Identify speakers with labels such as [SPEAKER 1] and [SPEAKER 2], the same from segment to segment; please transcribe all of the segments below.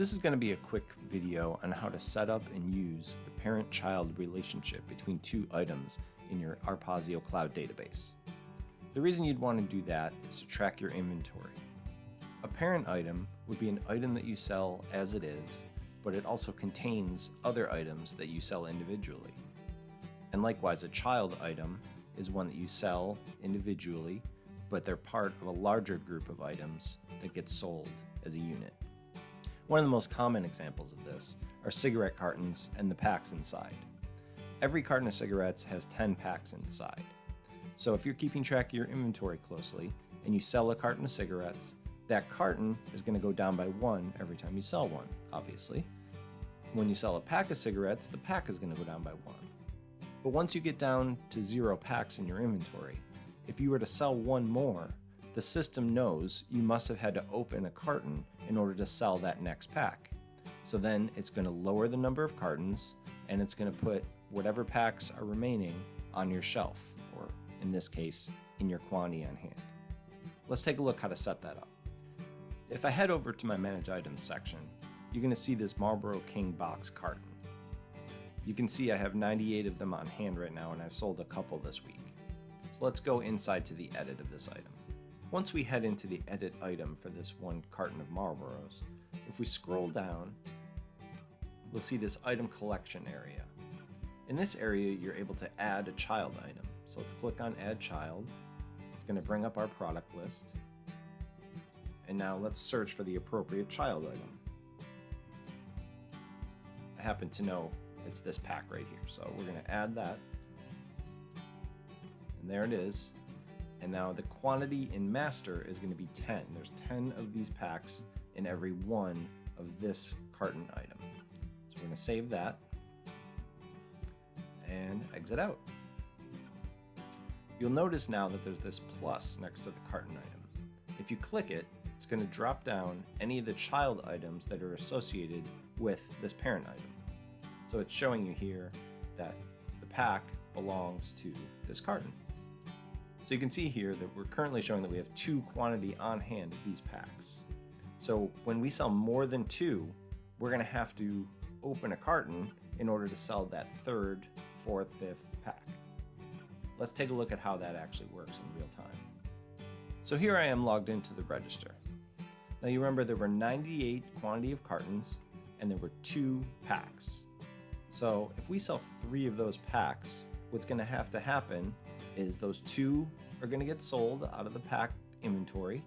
[SPEAKER 1] This is going to be a quick video on how to set up and use the parent-child relationship between two items in your Arpazio Cloud database. The reason you'd want to do that is to track your inventory. A parent item would be an item that you sell as it is, but it also contains other items that you sell individually. And likewise, a child item is one that you sell individually, but they're part of a larger group of items that get sold as a unit. One of the most common examples of this are cigarette cartons and the packs inside. Every carton of cigarettes has 10 packs inside. So if you're keeping track of your inventory closely and you sell a carton of cigarettes, that carton is going to go down by 1 every time you sell one, obviously. When you sell a pack of cigarettes, the pack is going to go down by 1. But once you get down to 0 packs in your inventory, if you were to sell one more, the system knows you must have had to open a carton in order to sell that next pack. So then it's going to lower the number of cartons and it's going to put whatever packs are remaining on your shelf, or in this case, in your quantity on hand. Let's take a look how to set that up. If I head over to my Manage Items section, you're going to see this Marlboro King box carton. You can see I have 98 of them on hand right now and I've sold a couple this week. So let's go inside to the edit of this item. Once we head into the edit item for this one carton of Marlboros, if we scroll down, we'll see this item collection area. In this area, you're able to add a child item. So let's click on Add Child. It's going to bring up our product list. And now let's search for the appropriate child item. I happen to know it's this pack right here, so we're going to add that. And there it is. And now the quantity in master is going to be 10. There's 10 of these packs in every one of this carton item. So we're going to save that and exit out. You'll notice now that there's this plus next to the carton item. If you click it, it's going to drop down any of the child items that are associated with this parent item. So it's showing you here that the pack belongs to this carton. So you can see here that we're currently showing that we have 2 quantity on hand of these packs. So when we sell more than 2, we're going to have to open a carton in order to sell that 3rd, 4th, 5th pack. Let's take a look at how that actually works in real time. So here I am logged into the register. Now you remember there were 98 quantity of cartons and there were 2 packs. So if we sell 3 of those packs, what's going to have to happen is those 2 are going to get sold out of the pack inventory,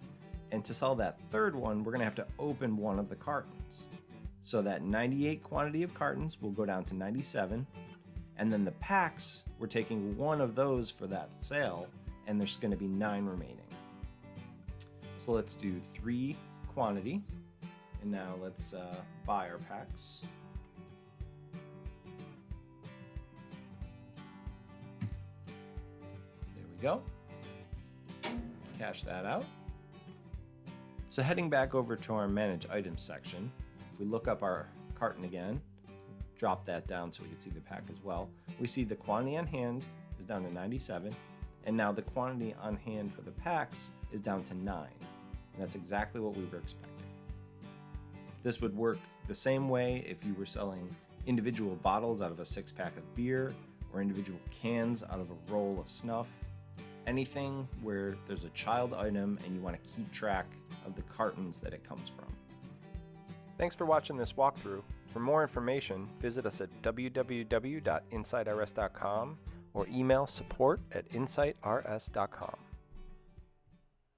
[SPEAKER 1] and to sell that 3rd one, we're going to have to open one of the cartons. So that 98 quantity of cartons will go down to 97, and then the packs, we're taking one of those for that sale, and there's going to be 9 remaining. So let's do 3 quantity, and now let's buy our packs. Go. Cash that out. So heading back over to our Manage Items section, if we look up our carton again, drop that down so we can see the pack as well, we see the quantity on hand is down to 97, and now the quantity on hand for the packs is down to 9. And that's exactly what we were expecting. This would work the same way if you were selling individual bottles out of a 6-pack of beer, or individual cans out of a roll of snuff. Anything where there's a child item and you want to keep track of the cartons that it comes from. Thanks for watching this walkthrough. For more information, visit us at www.insightrs.com or email support@insightrs.com.